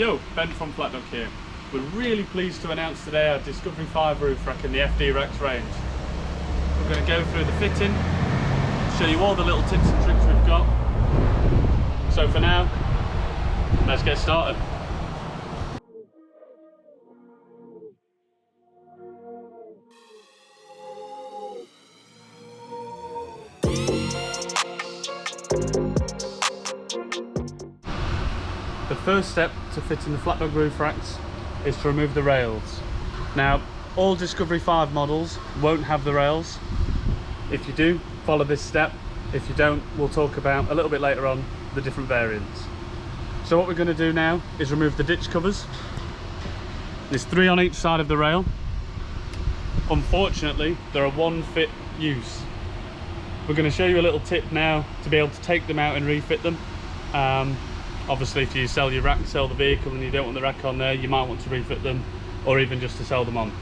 Yo, Ben from Flatdog here. We're really pleased to announce today our Discovery 5 roof rack in the FD Rax range. We're going to go through the fitting, show you all the little tips and tricks we've got. So for now, let's get started. The first step to fitting the Flatdog roof racks is to remove the rails. Now, all Discovery 5 models won't have the rails. If you do, follow this step. If you don't, we'll talk about a little bit later on the different variants. So what we're going to do now is remove the ditch covers. There's 3 on each side of the rail. Unfortunately, they're a one fit use. We're going to show you a little tip now to be able to take them out and refit them. Obviously, if you sell your rack, sell the vehicle and you don't want the rack on there, you might want to refit them, or even just to sell them on.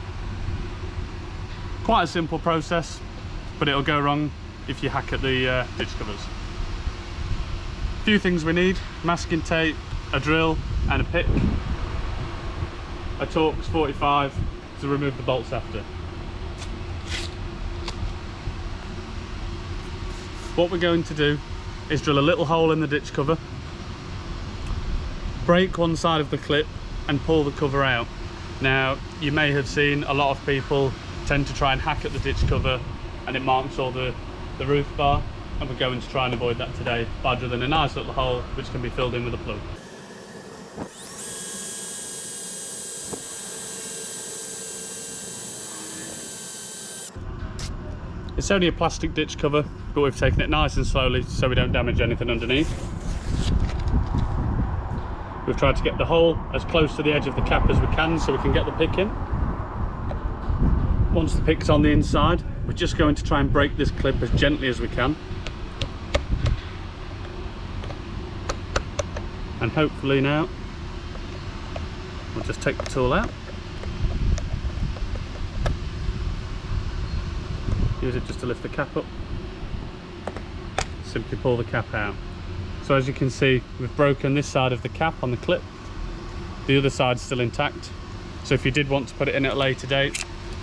Quite a simple process, but it'll go wrong if you hack at the ditch covers. A few things we need: masking tape, a drill and a pick, a Torx 45 to remove the bolts after. What we're going to do is drill a little hole in the ditch cover, break one side of the clip and pull the cover out. Now, you may have seen a lot of people tend to try and hack at the ditch cover and it marks all the roof bar, and we're going to try and avoid that today by drilling a nice little hole which can be filled in with a plug. It's only a plastic ditch cover, but we've taken it nice and slowly so we don't damage anything underneath. We've tried to get the hole as close to the edge of the cap as we can so we can get the pick in. Once the pick's on the inside, we're just going to try and break this clip as gently as we can. And hopefully now, we'll just take the tool out. Use it just to lift the cap up. Simply pull the cap out. So as you can see, we've broken this side of the cap on the clip. The other side's still intact. So if you did want to put it in at a later date,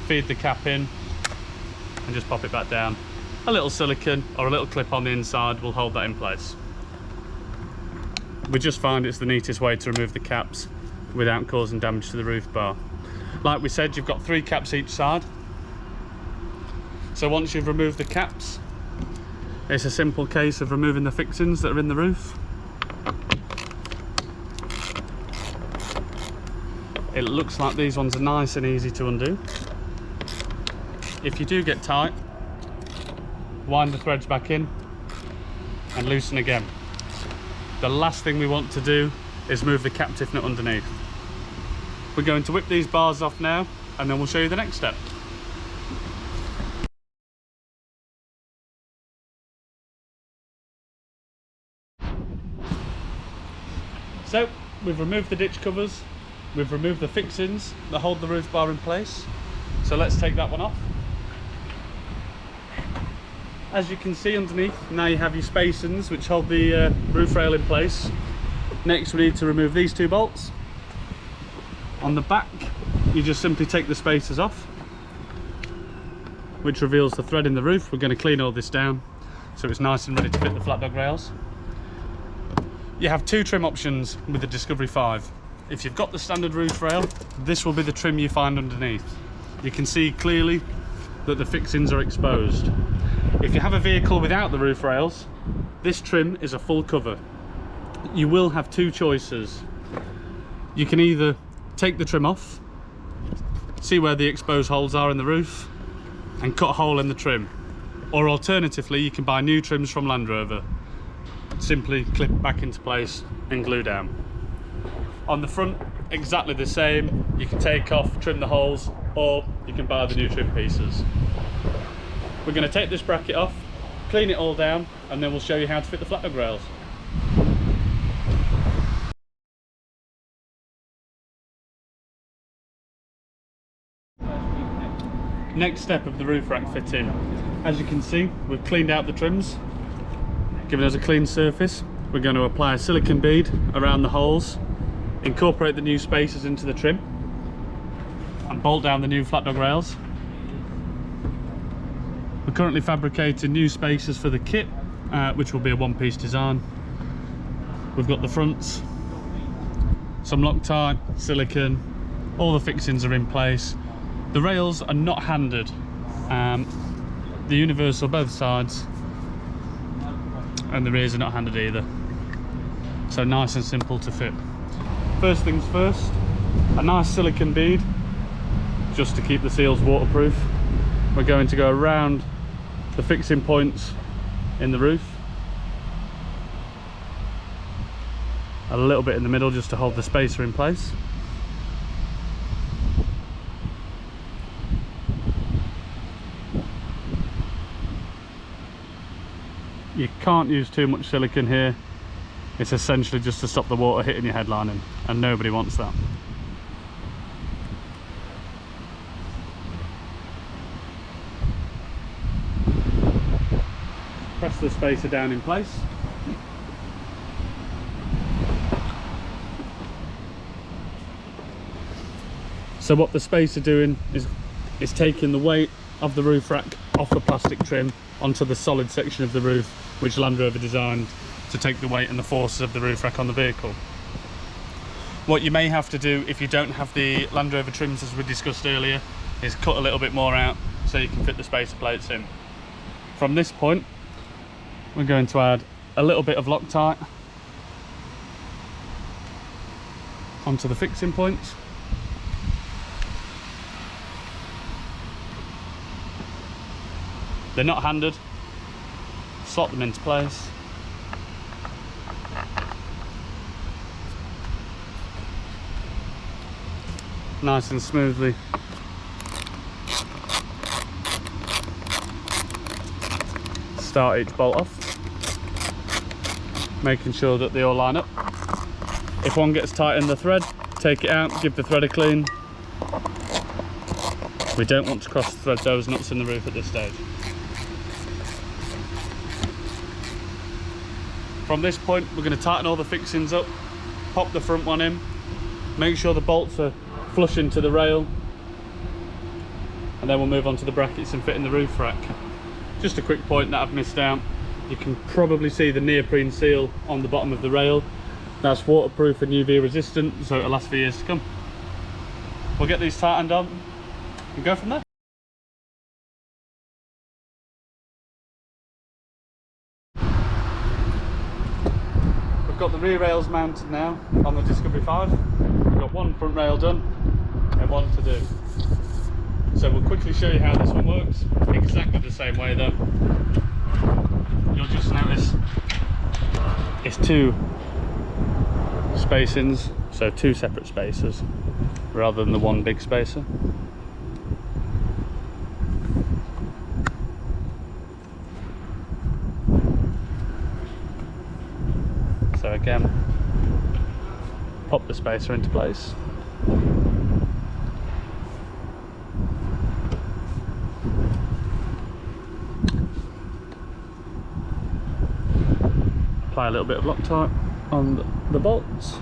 feed the cap in and just pop it back down. A little silicone or a little clip on the inside will hold that in place. We just find it's the neatest way to remove the caps without causing damage to the roof bar. Like we said, you've got 3 caps each side. So once you've removed the caps, it's a simple case of removing the fixings that are in the roof. It looks like these ones are nice and easy to undo. If you do get tight, wind the threads back in and loosen again. The last thing we want to do is move the captive nut underneath. We're going to whip these bars off now and then we'll show you the next step. So, we've removed the ditch covers, we've removed the fixings that hold the roof bar in place. So let's take that one off. As you can see underneath, now you have your spacings which hold the roof rail in place. Next we need to remove these 2 bolts. On the back, you just simply take the spacers off, which reveals the thread in the roof. We're going to clean all this down so it's nice and ready to fit the Flatdog rails. You have 2 trim options with the Discovery 5. If you've got the standard roof rail, this will be the trim you find underneath. You can see clearly that the fixings are exposed. If you have a vehicle without the roof rails, this trim is a full cover. You will have 2 choices. You can either take the trim off, see where the exposed holes are in the roof, and cut a hole in the trim. Or alternatively, you can buy new trims from Land Rover. Simply clip back into place and glue down. On the front, exactly the same. You can take off, trim the holes, or you can buy the new trim pieces. We're going to take this bracket off, clean it all down, and then we'll show you how to fit the Flatdog rails. Next step of the roof rack fitting. As you can see, we've cleaned out the trims, giving us a clean surface. We're going to apply a silicone bead around the holes incorporate the new spacers into the trim and bolt down the new Flatdog rails. We're currently fabricating new spacers for the kit, which will be a one-piece design. We've got the fronts, some Loctite, silicone, all the fixings are in place. The rails are not handed, the universal both sides, and the rears are not handed either. So nice and simple to fit. First things first, a nice silicone bead, just to keep the seals waterproof. We're going to go around the fixing points in the roof, a little bit in the middle just to hold the spacer in place. You can't use too much silicone here. It's essentially just to stop the water hitting your headlining, and nobody wants that. Press the spacer down in place. So what the spacer doing is taking the weight of the roof rack off the plastic trim onto the solid section of the roof, which Land Rover designed to take the weight and the forces of the roof rack on the vehicle. What you may have to do if you don't have the Land Rover trims, as we discussed earlier, is cut a little bit more out so you can fit the spacer plates in. From this point, we're going to add a little bit of Loctite onto the fixing points. They're not handed. Slot them into place. Nice and smoothly. Start each bolt off, making sure that they all line up. If one gets tight in the thread, take it out, give the thread a clean. We don't want to cross-thread those nuts in the roof at this stage. From this point, we're going to tighten all the fixings up, pop the front one in, make sure the bolts are flush into the rail, and then we'll move on to the brackets and fit in the roof rack. Just a quick point that I've missed out, you can probably see the neoprene seal on the bottom of the rail. That's waterproof and UV resistant, so it'll last for years to come. We'll get these tightened on and go from there. We've got the rear rails mounted now on the Discovery 5. We've got one front rail done and one to do. So we'll quickly show you how this one works. Exactly the same way though. You'll just notice it's two spacings, so two separate spacers rather than the one big spacer. So again, pop the spacer into place. Apply a little bit of Loctite on the bolts.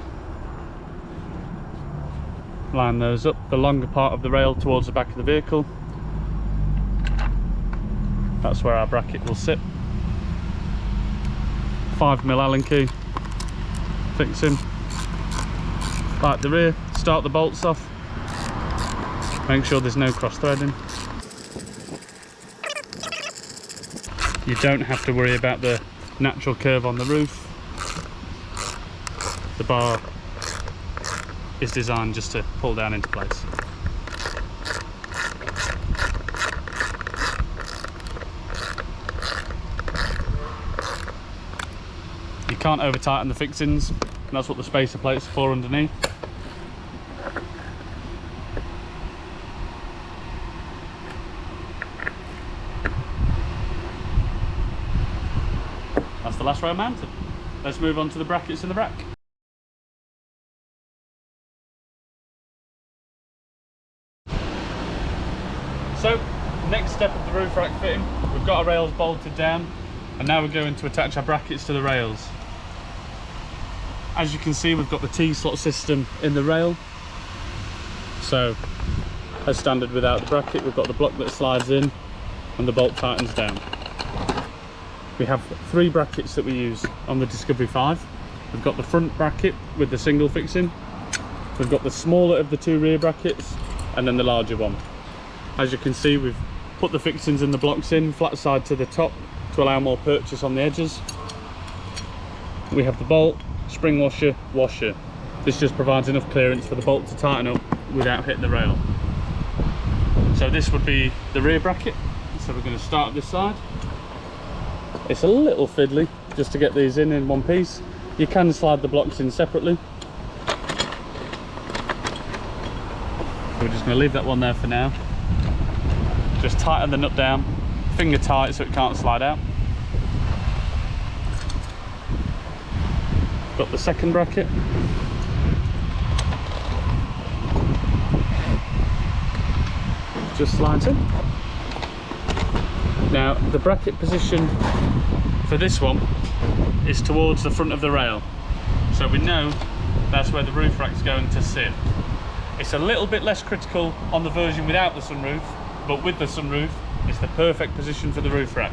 Line those up, the longer part of the rail towards the back of the vehicle. That's where our bracket will sit. 5mm Allen key. Fix him. Like the rear, start the bolts off. Make sure there's no cross threading. You don't have to worry about the natural curve on the roof. The bar is designed just to pull down into place. You can't over tighten the fixings, and that's what the spacer plates are for underneath. That's the last row mounted. Let's move on to the brackets in the rack. So, next step of the roof rack fitting, we've got our rails bolted down, and now we're going to attach our brackets to the rails. As you can see, we've got the T-slot system in the rail. So, as standard without the bracket, we've got the block that slides in and the bolt tightens down. We have 3 brackets that we use on the Discovery 5. We've got the front bracket with the single fixing. We've got the smaller of the 2 rear brackets, and then the larger one. As you can see, we've put the fixings and the blocks in flat side to the top to allow more purchase on the edges. We have the bolt, spring washer, washer. This just provides enough clearance for the bolt to tighten up without hitting the rail. So this would be the rear bracket. So we're going to start this side. It's a little fiddly just to get these in one piece. You can slide the blocks in separately. We're just going to leave that one there for now. Just tighten the nut down, finger tight so it can't slide out. Got the second bracket. Just slides in. Now the bracket position for this one is towards the front of the rail, so we know that's where the roof rack's going to sit. It's a little bit less critical on the version without the sunroof, but with the sunroof it's the perfect position for the roof rack.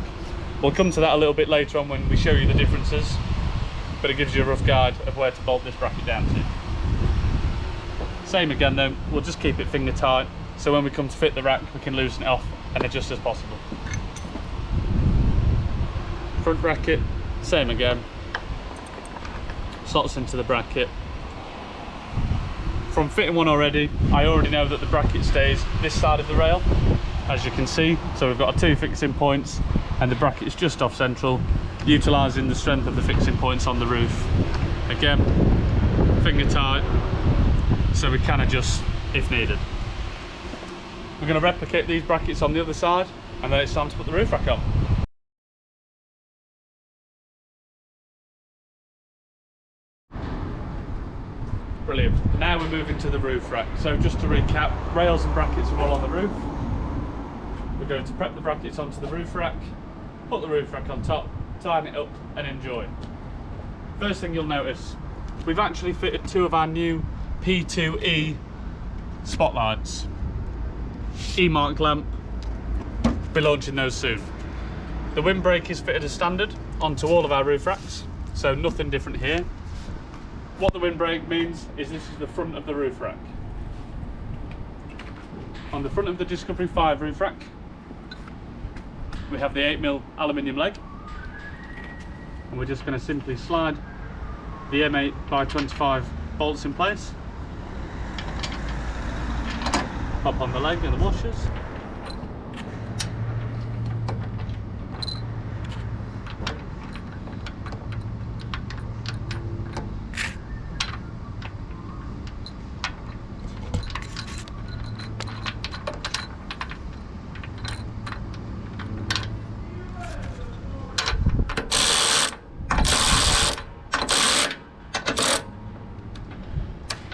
We'll come to that a little bit later on when we show you the differences, but it gives you a rough guide of where to bolt this bracket down to. Same again though, we'll just keep it finger tight, so when we come to fit the rack we can loosen it off and adjust as possible. Front bracket, same again, slots into the bracket. From fitting one already, I already know that the bracket stays this side of the rail, as you can see. So we've got our 2 fixing points and the bracket's just off central, utilising the strength of the fixing points on the roof. Again, finger tight, so we can adjust if needed. We're going to replicate these brackets on the other side, and then it's time to put the roof rack on. Brilliant. Now we're moving to the roof rack. So just to recap, rails and brackets are all on the roof. We're going to prep the brackets onto the roof rack, put the roof rack on top, tighten it up and enjoy. First thing you'll notice, we've actually fitted 2 of our new P2E spotlights. E-mark lamp, we're launching those soon. The windbreak is fitted as standard onto all of our roof racks, so nothing different here. What the windbreak means is this is the front of the roof rack. On the front of the Discovery 5 roof rack, we have the 8mm aluminium leg, and we're just going to simply slide the M8x25 bolts in place, pop on the leg and the washers.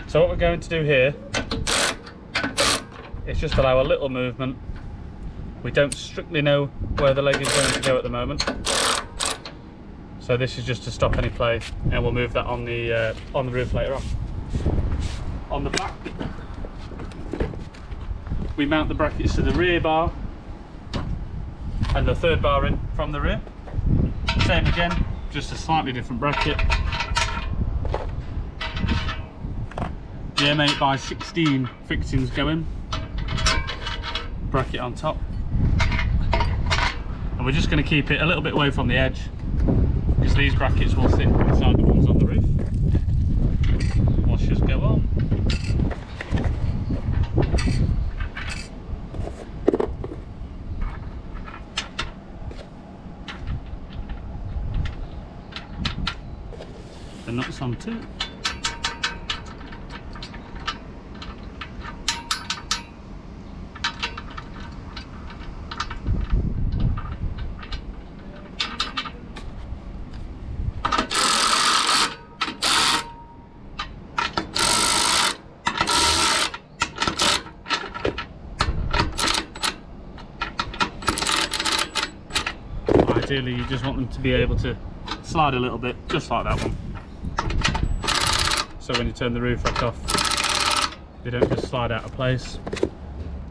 So what we're going to do here is just allow a little movement. We don't strictly know where the leg is going to go at the moment, so this is just to stop any play, and we'll move that on the roof later on. On the back, we mount the brackets to the rear bar and the 3rd bar in from the rear. Same again, just a slightly different bracket. The M8x16 fixings go in, bracket on top, and we're just going to keep it a little bit away from the edge because these brackets will sit inside the ones on the roof. Washers go on. The nuts on too. Ideally you just want them to be able to slide a little bit, just like that one. so when you turn the roof rack off, they don't just slide out of place.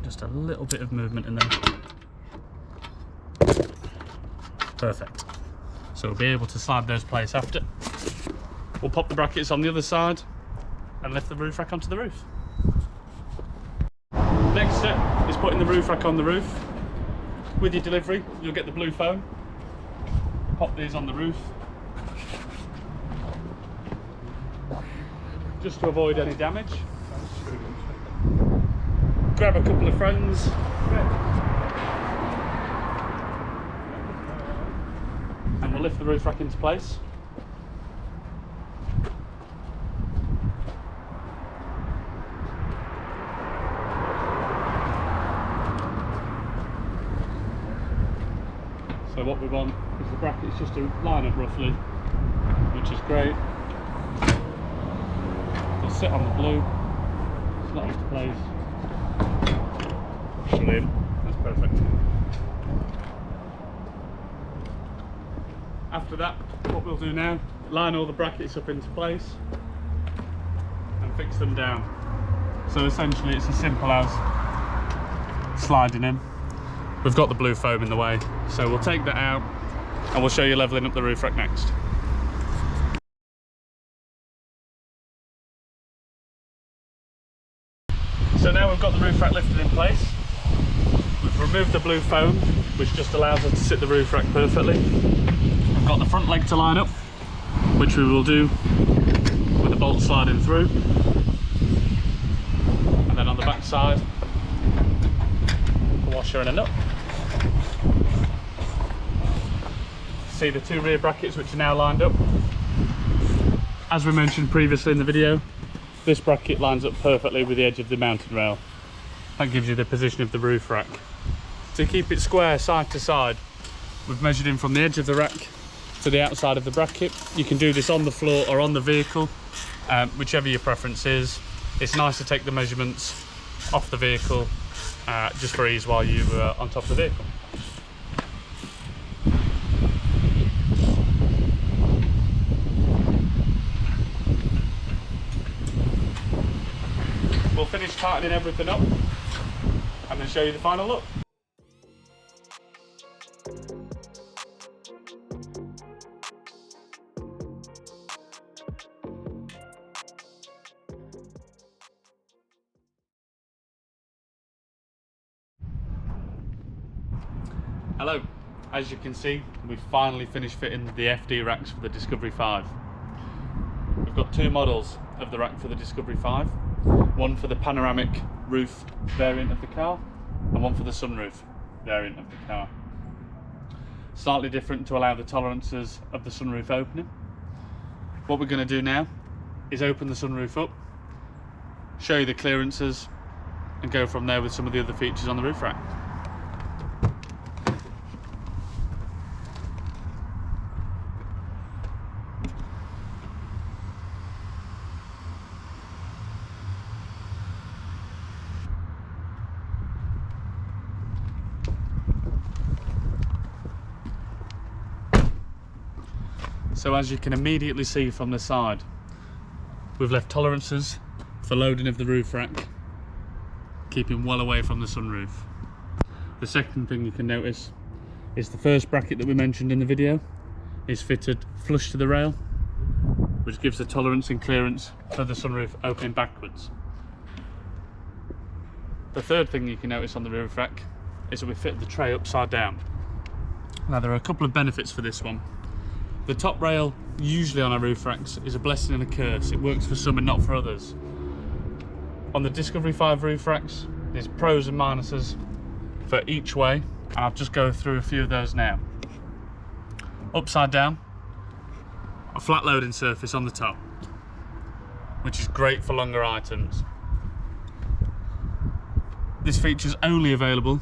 Just a little bit of movement in there. Perfect. So we'll be able to slide those place after. We'll pop the brackets on the other side and lift the roof rack onto the roof. Next step is putting the roof rack on the roof. With your delivery, you'll get the blue foam. Pop these on the roof, just to avoid any damage. Grab a couple of friends. And we'll lift the roof rack into place. So what we want is the brackets just to line up roughly, which is great. They'll sit on the blue, slot into place. Brilliant, that's perfect. After that, what we'll do now, line all the brackets up into place and fix them down. So essentially it's as simple as sliding in. We've got the blue foam in the way, so we'll take that out and we'll show you levelling up the roof rack next. So now we've got the roof rack lifted in place. We've removed the blue foam, which just allows us to sit the roof rack perfectly. We've got the front leg to line up, which we will do with the bolt sliding through. And then on the back side, a washer and a nut. See the two rear brackets which are now lined up. As we mentioned previously in the video, this bracket lines up perfectly with the edge of the mounting rail. That gives you the position of the roof rack. To keep it square side to side, we've measured in from the edge of the rack to the outside of the bracket. You can do this on the floor or on the vehicle, whichever your preference is. It's nice to take the measurements off the vehicle just for ease while you're on top of the vehicle. We'll finish tightening everything up and then show you the final look. Hello, as you can see, we've finally finished fitting the FD Rax for the Discovery 5. We've got two models of the rack for the Discovery 5. One for the panoramic roof variant of the car and one for the sunroof variant of the car. Slightly different to allow the tolerances of the sunroof opening. What we're going to do now is open the sunroof up, show you the clearances and go from there with some of the other features on the roof rack. So as you can immediately see from the side, we've left tolerances for loading of the roof rack, keeping well away from the sunroof. The second thing you can notice is the first bracket that we mentioned in the video is fitted flush to the rail, which gives the tolerance and clearance for the sunroof opening backwards. The third thing you can notice on the roof rack is that we fit the tray upside down. Now there are a couple of benefits for this one. The top rail, usually on our roof racks, is a blessing and a curse. It works for some and not for others. On the Discovery 5 roof racks, there's pros and minuses for each way, and I'll just go through a few of those now. Upside down, a flat loading surface on the top, which is great for longer items. This feature is only available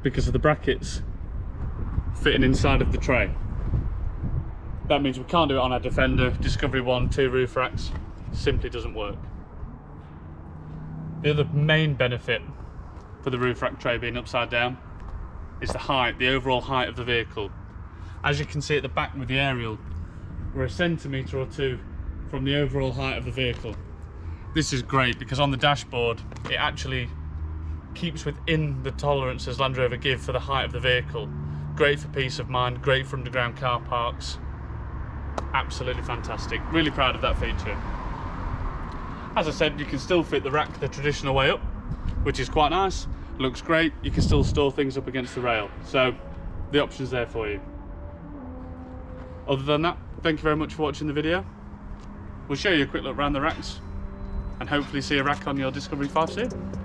because of the brackets fitting inside of the tray. That means we can't do it on our Defender, Discovery 1, 2 roof racks. It simply doesn't work. The other main benefit for the roof rack tray being upside down is the height, the overall height of the vehicle. As you can see at the back with the aerial, we're a centimetre or two from the overall height of the vehicle. This is great because on the dashboard it actually keeps within the tolerances Land Rover give for the height of the vehicle. Great for peace of mind, great for underground car parks. Absolutely fantastic. Really proud of that feature. As I said, you can still fit the rack the traditional way up, which is quite nice. Looks great. You can still store things up against the rail. So the option's there for you. Other than that, thank you very much for watching the video. We'll show you a quick look around the racks and hopefully see a rack on your Discovery 5 soon.